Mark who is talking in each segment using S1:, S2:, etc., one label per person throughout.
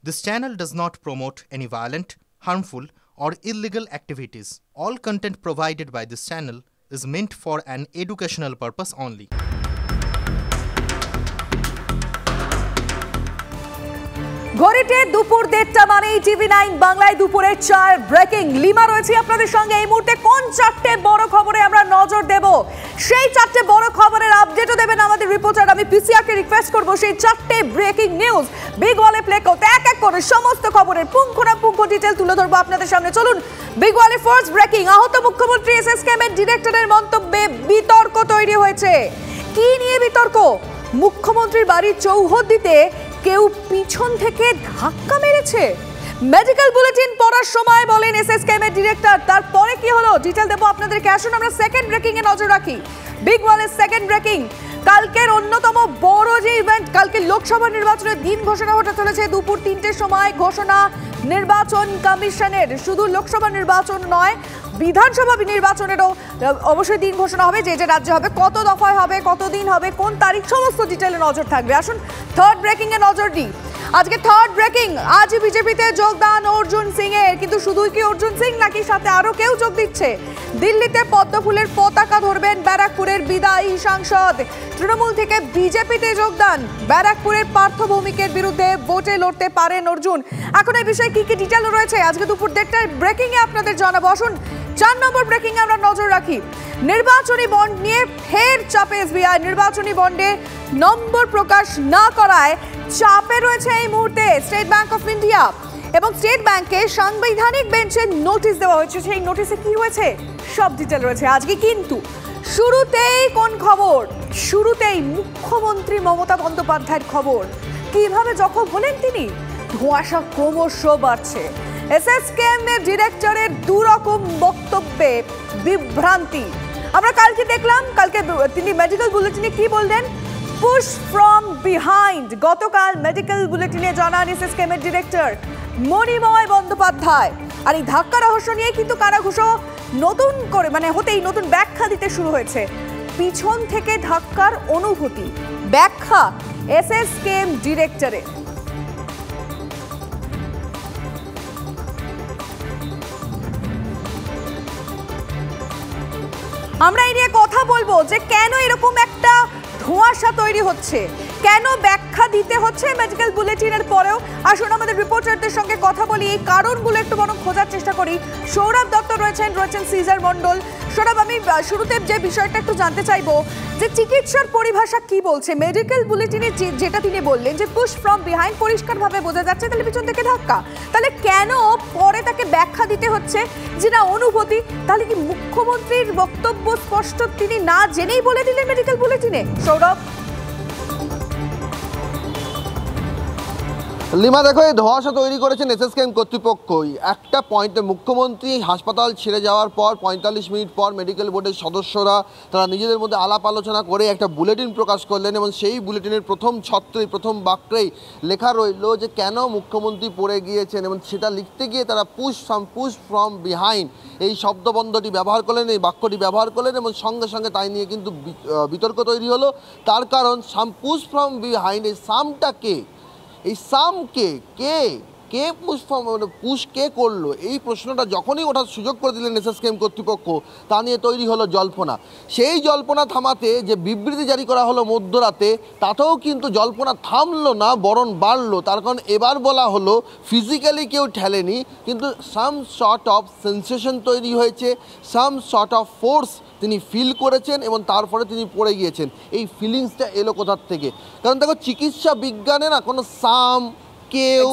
S1: This channel does not promote any violent, harmful, or illegal activities. All content provided by this channel is meant for an educational purpose only.
S2: ঘড়িতে দুপুর 1:30 মানেই টিভি9 বাংলায় দুপুরে 4 breaking. Lima রয়েছে আপনাদের সঙ্গে। এই মুহূর্তে কোন চারটে বড় খবরে আমরা নজর দেব, সেই চারটে বড় খবরের আপডেটও দেবেন আমাদের রিপোর্টার। আমি পিসিআরকে রিকোয়েস্ট করব সেই চারটে ব্রেকিং নিউজ বিগ ওয়ালে প্লে করতে, এক এক করে সমস্ত খবরের পুঙ্খানুপুঙ্খ ডিটেইল তুলে ধরবো আপনাদের সামনে। চলুন বিগ ওয়ালে ফার্স্ট ব্রেকিং। আহত মুখ্যমন্ত্রী এসএসকেএমের ডিরেক্টরের মন্তব্যে বিতর্ক তৈরি হয়েছে। কি নিয়ে বিতর্ক? মুখ্যমন্ত্রীর বাড়ির চৌহদ্দিতে কেউ পিছন থেকে ধাক্কা মেরেছে। মেডিকেল বুলেটিন পড়ার সময় বলেন এসএসকেএম এর ডিরেক্টর। তারপরে কি হলো ডিটেইল দেবো আপনাদেরকে। আসুন আমরা সেকেন্ড ব্রেকিং এ নজর রাখি। বিগ ওয়ালের সেকেন্ড ব্রেকিং। কালকের অন্যতম বড় যে ইভেন্ট, কালকে লোকসভা নির্বাচনের দিন ঘোষণা হতে চলেছে দুপুর 3টের সময়। ঘোষণা নির্বাচন কমিশনের। শুধু লোকসভা নির্বাচন নয়, বিধানসভা নির্বাচনেরও অবশ্যই দিন ঘোষণা হবে, যে যে রাজ্যে হবে, কত দফায় হবে, কতদিন হবে, কোন তারিখ, সমস্ত ডিটেইলে নজর থাকবে। আসুন থার্ড ব্রেকিং এ নজর দিই। আজকে থার্ড ব্রেকিং, আজ বিজেপিতে যোগদান অর্জুন সিং এর। কিন্তু শুধুই কি অর্জুন সিং, নাকি সাথে আরো কেউ যোগ দিচ্ছে? দিল্লিতে পদ্মফুলের পতাকা ধরবেন ব্যারাকপুরের বিদায়ী সাংসদ। তৃণমূল থেকে বিজেপিতে যোগদান। ব্যারাকপুরের পার্থ ভৌমিকের বিরুদ্ধে ভোটে লড়তে পারেন অর্জুন। এখন এই বিষয়ে কি কি ডিটেইল রয়েছে আজকে দুপুর 1:30 ব্রেকিং এ আপনাদের জানাবো। আসুন 4 নম্বর ব্রেকিং আমরা নজর রাখি। নির্বাচনী বন্ড নিয়ে ফের চাপে এসবিআই। নির্বাচনী বন্ডে নম্বর প্রকাশ না করায় চাপে রয়েছে এই মুহূর্তে স্টেট ব্যাংক অফ ইন্ডিয়া। এবং স্টেট ব্যাংকে সাংবিধানিক বেঞ্চে নোটিশ দেওয়া হয়েছে। সেই নোটিশে কি হয়েছে সব ডিটেইল রয়েছে আজকে। কিন্তু শুরুতেই কোন খবর? শুরুতেই মুখ্যমন্ত্রী মমতা বন্দ্যোপাধ্যায়ের খবর। কিভাবে জখম হলেন তিনি? ধোঁয়াশা ক্রমশ বাড়ছে। এসএসকেএম এর ডিরেক্টরের দুরকম বক্তব্যে বিভ্রান্তি আমরা কালকে দেখলাম। কালকে তিনি মেডিকেল বুলেটিনে কি বললেন? Push from behind. গতকাল মেডিকেল বুলেটিনে জানান এসএসকেএম এর ডিরেক্টর মণিময় বন্দ্যোপাধ্যায়। আর এই ধাক্কা রহস্য নিয়ে কিন্তু কারাঘুষো নতুন করে হতেই নতুন ব্যাখ্যা দিতে শুরু হয়েছে। পিছন থেকে ধাক্কার অনুভূতি, ব্যাখ্যা এসএসকেএম ডিরেক্টরের। আমরা এই নিয়ে কথা বলবো যে কেন এরকম একটা ধোঁয়াশা তৈরি হচ্ছে, কেন ব্যাখ্যা দিতে হচ্ছে মেডিকেল বুলেটিনের পরেও। আসুন আমাদের রিপোর্টারদের সঙ্গে কথা বলি, এই কারণগুলো একটু বরং খোঁজার চেষ্টা করি। সৌরভ দত্ত রয়েছেন সিজার মণ্ডল। সৌরভ, আমি শুরুতে যে বিষয়টা একটু জানতে চাইবো যে চিকিৎসার পরিভাষা কি বলছে মেডিকেল বুলেটিনে, যেটা তিনি বললেন যে পুশ ফ্রম বিহাইন্ড, পরিষ্কারভাবে বোঝা যাচ্ছে তাহলে পিছন থেকে ধাক্কা। তাহলে কেন পরে তাকে ব্যাখ্যা দিতে হচ্ছে যে না অনুভূতি? তাহলে কি মুখ্যমন্ত্রীর বক্তব্য স্পষ্ট তিনি না জেনেই বলে দিলেন মেডিকেল বুলেটিনে? সৌরভ।
S3: লিমা, দেখো, এই ধোঁয়াশা তৈরি করেছেন এসএসকেএম কর্তৃপক্ষই। একটা পয়েন্টে মুখ্যমন্ত্রী হাসপাতাল ছেড়ে যাওয়ার পর 45 মিনিট পর মেডিকেল বোর্ডের সদস্যরা তারা নিজেদের মধ্যে আলাপ আলোচনা করে একটা বুলেটিন প্রকাশ করলেন। এবং সেই বুলেটিনের প্রথম ছত্রেই, প্রথম বাক্যেই লেখা রইল যে কেন মুখ্যমন্ত্রী পড়ে গিয়েছেন। এবং সেটা লিখতে গিয়ে তারা পুশ ফ্রম বিহাইন্ড এই শব্দবন্ধটি ব্যবহার করলেন, এই বাক্যটি ব্যবহার করলেন। এবং সঙ্গে সঙ্গে তাই নিয়ে কিন্তু বিতর্ক তৈরি হলো। তার কারণ পুশ ফ্রম বিহাইন্ড, এই সামটা কে? এই সাম কে পুশ কে করলো? এই প্রশ্নটা যখনই ওঠার সুযোগ করে দিলেন এসএসকেএম কর্তৃপক্ষ, তা নিয়ে তৈরি হলো জল্পনা। সেই জল্পনা থামাতে যে বিবৃতি জারি করা হলো মধ্যরাতে, তাতেও কিন্তু জল্পনা থামলো না, বরং বাড়লো। তার কারণ এবার বলা হলো ফিজিক্যালি কেউ ঠেলেনি, কিন্তু সাম সর্ট অফ সেন্সেশন তৈরি হয়েছে, সাম সর্ট অফ ফোর্স তিনি ফিল করেছেন এবং তারপরে তিনি পড়ে গিয়েছেন। এই ফিলিংসটা এলো কোথার থেকে? কারণ দেখো, চিকিৎসা বিজ্ঞানে না কোনো সাম, কেউ,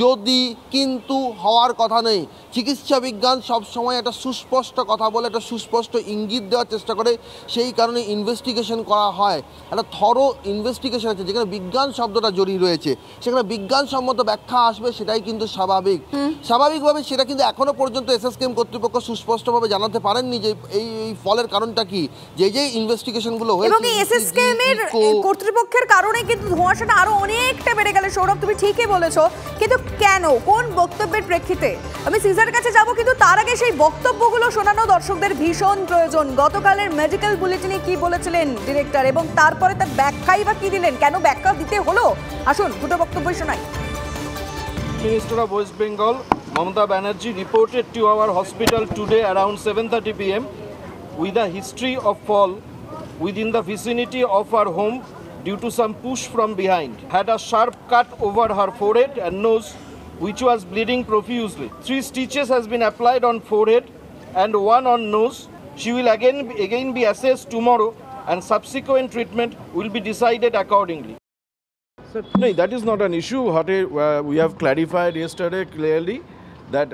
S3: যদি, কিন্তু হওয়ার কথা নেই। চিকিৎসা বিজ্ঞান সবসময় একটা সুস্পষ্ট কথা বলে, একটা সুস্পষ্ট ইঙ্গিত দেওয়ার চেষ্টা করে। সেই কারণে ইনভেস্টিগেশন করা হয়, একটা থরো ইনভেস্টিগেশন আছে। যেখানে বিজ্ঞান শব্দটা জড়িয়ে রয়েছে, সেখানে বিজ্ঞানসম্মত ব্যাখ্যা আসবে, সেটাই কিন্তু স্বাভাবিকভাবে সেটা কিন্তু এখনো পর্যন্ত এসএসকেএম কর্তৃপক্ষ সুস্পষ্টভাবে জানাতে পারেননি যে এই ফলের কারণটা কি। যে ইনভেস্টিগেশনগুলো হয়েছে
S2: এবং এসএসকেএম এর কর্তৃপক্ষের কারণে কিন্তু ধোঁয়াশাটা আরো অনেকটা বেড়ে গেল। সৌরভ, তুমি ঠিকই বলেছো, কিন্তু কেন, কোন বক্তব্যের প্রেক্ষিতে? আমি সিজার কাছে যাব, কিন্তু তার আগে সেই বক্তব্যগুলো শোনানো দর্শকদের ভীষণ প্রয়োজন। গতকালের মেডিকেল বুলেটিনে কি বলেছিলেন ডিরেক্টর, এবং তারপরে তার ব্যাখ্যাই বা কি দিলেন, কেন ব্যাখ্যা দিতে হলো? আসুন দুটো বক্তব্য শোনাই।
S4: Minister of West Bengal, Mamata Banerjee, reported to our hospital today around 7:30 p.m. with a history of fall within the vicinity of her home due to some push from behind. Had a sharp cut over her forehead and nose, which was bleeding profusely. 3 stitches has been applied on forehead and 1 on nose. She will again be assessed tomorrow, and subsequent treatment will be decided accordingly. No, that is not an issue. We have clarified yesterday clearly that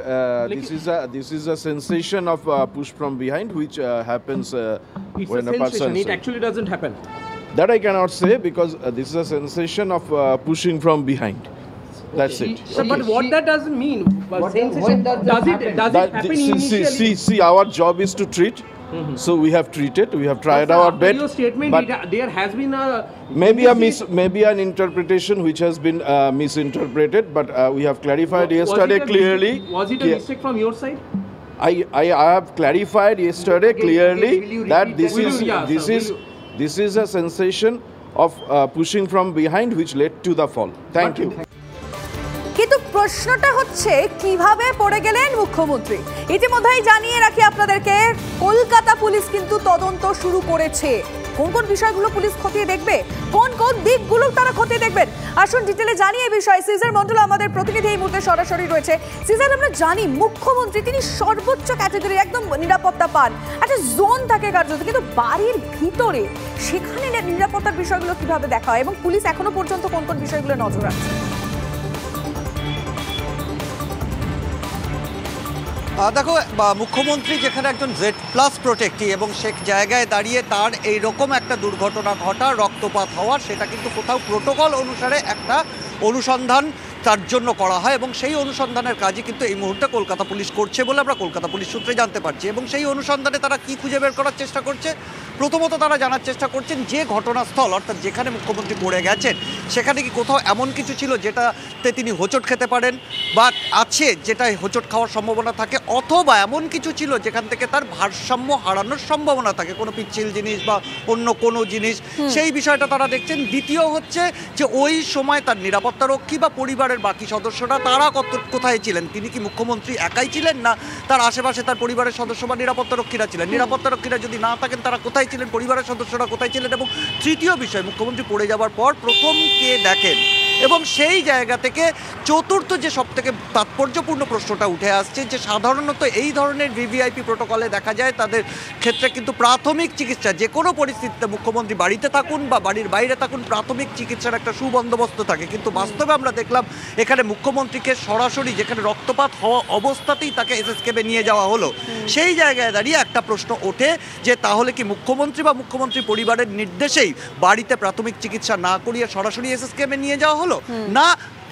S4: this is a sensation of push from behind, which happens when a person.
S5: It actually doesn't happen.
S4: That I cannot say, because this is a sensation of pushing from behind. That's it.
S5: So, but what that doesn't mean? Sensation, does it happen initially?
S4: See, our job is to treat. So we have treated. We have tried our best.
S5: Your statement, there has been a
S4: maybe an interpretation which has been misinterpreted. But we have clarified yesterday clearly.
S5: Was it a mistake from your side?
S4: I have clarified yesterday clearly that this is a sensation of pushing from behind which led to the fall. Thank you.
S2: কিন্তু প্রশ্নটা হচ্ছে কিভাবে পড়ে গেলেন মুখ্যমন্ত্রী। ইতিমধ্যেই জানিয়ে রাখি আপনাদেরকে, কলকাতা পুলিশ কিন্তু তদন্ত শুরু করেছে। কোন কোন বিষয়গুলো পুলিশ খতিয়ে দেখবে, কোন কোন দিকগুলো তারা খতিয়ে দেখবেন, আসুন ডিটেলে জানিয়ে এই বিষয়ে সিজার মন্ডল আমাদের প্রতিনিধি এই মুহূর্তে সরাসরি রয়েছে। সিজার, আমরা জানি মুখ্যমন্ত্রী তিনি সর্বোচ্চ ক্যাটাগরি একদম নিরাপত্তা পান, একটা জোন থাকে কার্যত, কিন্তু বাড়ির ভিতরে সেখানে নিরাপত্তার বিষয়গুলো কিভাবে দেখা হয় এবং পুলিশ এখনো পর্যন্ত কোন কোন বিষয়গুলো নজর রাখছে?
S6: দেখো, মুখ্যমন্ত্রী যেখানে একজন Z+ প্রোটেক্টি এবং সে জায়গায় দাঁড়িয়ে তার এইরকম একটা দুর্ঘটনা ঘটা, রক্তপাত হওয়া, সেটা কিন্তু কোথাও প্রোটোকল অনুসারে একটা অনুসন্ধান তার জন্য করা হয় এবং সেই অনুসন্ধানের কাজই কিন্তু এই মুহূর্তে কলকাতা পুলিশ করছে বলে আমরা কলকাতা পুলিশ সূত্রে জানতে পারছি। এবং সেই অনুসন্ধানে তারা কি খুঁজে বের করার চেষ্টা করছে? প্রথমত তারা জানার চেষ্টা করছেন যে ঘটনাস্থল, অর্থাৎ যেখানে মুখ্যমন্ত্রী পড়ে গেছেন, সেখানে কি কোথাও এমন কিছু ছিল যেটাতে তিনি হোঁচট খেতে পারেন বা আছে যেটা হোঁচট খাওয়ার সম্ভাবনা থাকে, অথবা এমন কিছু ছিল যেখান থেকে তার ভারসাম্য হারানোর সম্ভাবনা থাকে, কোনো পিচ্ছিল জিনিস বা অন্য কোনো জিনিস, সেই বিষয়টা তারা দেখছেন। দ্বিতীয় হচ্ছে যে ওই সময় তার নিরাপত্তারক্ষী বা পরিবারের বাকি সদস্যরা তারা কোথায় ছিলেন, তিনি কি মুখ্যমন্ত্রী একাই ছিলেন না তার আশেপাশে তার পরিবারের সদস্য বা নিরাপত্তারক্ষীরা ছিলেন, নিরাপত্তারক্ষীরা যদি না থাকেন তারা কোথায় ছিলেন, পরিবারের সদস্যরা কোথায় ছিলেন। এবং তৃতীয় বিষয়, মুখ্যমন্ত্রী পড়ে যাওয়ার পর প্রথম কে দেখেন, এবং সেই জায়গা থেকে চতুর্থ যে সবথেকে তাৎপর্যপূর্ণ প্রশ্নটা উঠে আসছে, যে সাধারণত এই ধরনের ভিভিআইপি প্রোটোকলে দেখা যায় তাদের ক্ষেত্রে কিন্তু প্রাথমিক চিকিৎসা, যে কোনো পরিস্থিতিতে মুখ্যমন্ত্রী বাড়িতে থাকুন বা বাড়ির বাইরে থাকুন, প্রাথমিক চিকিৎসার একটা সুবন্দোবস্ত থাকে। কিন্তু বাস্তবে আমরা দেখলাম এখানে মুখ্যমন্ত্রীকে সরাসরি যেখানে রক্তপাত হওয়া অবস্থাতেই তাকে এসএসকেএমে নিয়ে যাওয়া হলো। সেই জায়গায় দাঁড়িয়ে একটা প্রশ্ন ওঠে যে তাহলে কি মুখ্যমন্ত্রী বা মুখ্যমন্ত্রী পরিবারের নির্দেশেই বাড়িতে প্রাথমিক চিকিৎসা না করিয়ে সরাসরি এসএসকেএমে নিয়ে যাওয়া হলো, না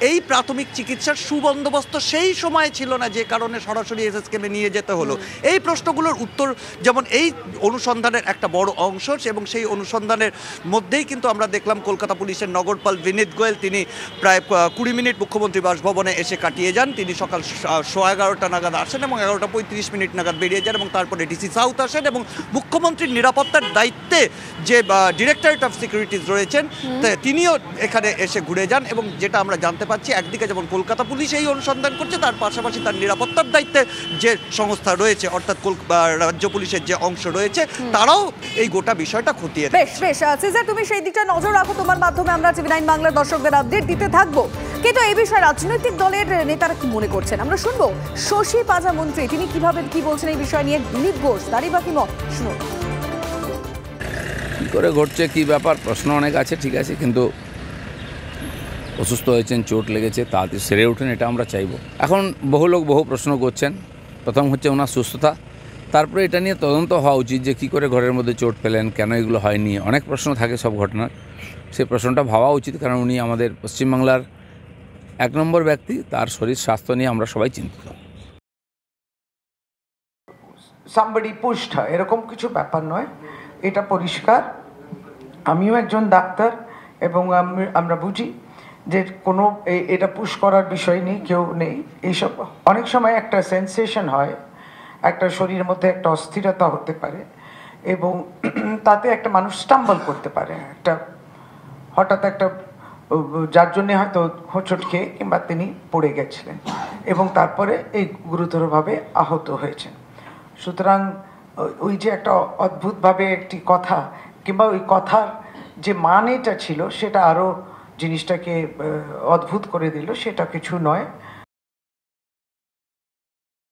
S6: এই প্রাথমিক চিকিৎসার সুবন্দোবস্ত সেই সময় ছিল না যে কারণে সরাসরি এসএসকেএমে নিয়ে যেতে হলো। এই প্রশ্নগুলোর উত্তর যেমন এই অনুসন্ধানের একটা বড় অংশ, এবং সেই অনুসন্ধানের মধ্যেই কিন্তু আমরা দেখলাম কলকাতা পুলিশের নগরপাল বিনীত গোয়েল তিনি প্রায় 20 মিনিট মুখ্যমন্ত্রী বাসভবনে এসে কাটিয়ে যান। তিনি সকাল 11:30 নাগাদ আসেন এবং 11:35 নাগাদ বেরিয়ে যান, এবং তারপরে ডিসি সাউথ আসেন এবং মুখ্যমন্ত্রীর নিরাপত্তার দায়িত্বে যে ডিরেক্টরেট অফ সিকিউরিটিজ রয়েছেন তিনিও এখানে এসে ঘুরে যান। এবং যেটা আমরা জানতে পাচ্ছি, একদিকে যেমন কলকাতা পুলিশ এই অনুসন্ধান করছে, তার পাশাপাশি তার নিরাপত্তার দায়িত্বে যে সংস্থা রয়েছে, অর্থাৎ রাজ্য পুলিশের যে অংশ রয়েছে, তারাও এই গোটা বিষয়টা খতিয়ে
S2: বেশ বেশ সিজার, তুমি সেই দিকটা নজর রাখো, তোমার মাধ্যমে আমরা টিভি9 বাংলার দর্শকদের আপডেট দিতে থাকবো। কিন্তু এই বিষয়ে রাজনৈতিক দলের নেতারা কি মনে করছেন আমরা শুনবো। শশী পাজা মন্ত্রী তিনি কিভাবে কি বলছেন এই বিষয় নিয়ে, দিলীপ ঘোষ দাঁড়ি বাকি মত শুনুন।
S7: কী করে ঘটছে, কী ব্যাপার, প্রশ্ন অনেক আছে, ঠিক আছে, কিন্তু অসুস্থ হয়েছেন, চোট লেগেছে, তাড়াতাড়ি সেরে ওঠেন, এটা আমরা চাইব। এখন বহু লোক বহু প্রশ্ন করছেন। প্রথম হচ্ছে ওনার সুস্থতা, তারপরে এটা নিয়ে তদন্ত হওয়া উচিত যে কী করে ঘরের মধ্যে চোট পেলেন, কেন এগুলো হয়নি, অনেক প্রশ্ন থাকে সব ঘটনার। সেই প্রশ্নটা ভাবা উচিত, কারণ উনি আমাদের পশ্চিমবাংলার 1 নম্বর ব্যক্তি, তার শরীর স্বাস্থ্য নিয়ে আমরা সবাই চিন্তিত।
S8: সামবডি পুশড হয় এরকম কিছু ব্যাপার নয়, এটা পরিষ্কার। আমিও একজন ডাক্তার এবং আমরা বুঝি যে কোনো এটা পুশ করার বিষয় নেই, কেউ নেই এইসব। অনেক সময় একটা সেন্সেশন হয়, একটা শরীরের মধ্যে একটা অস্থিরতা হতে পারে এবং তাতে একটা মানুষ স্টাম্বল করতে পারে, একটা হঠাৎ একটা যার জন্যে হয়তো হোঁচট খেয়ে কিংবা তিনি পড়ে গেছিলেন এবং তারপরে এই গুরুতরভাবে আহত হয়েছেন। সুতরাং ওই যে একটা অদ্ভুতভাবে একটি কথা কিংবা ওই কথার যে মানেটা ছিল সেটা আরও জিনিসটাকে অদ্ভুত করে দিল, সেটা কিছু নয়।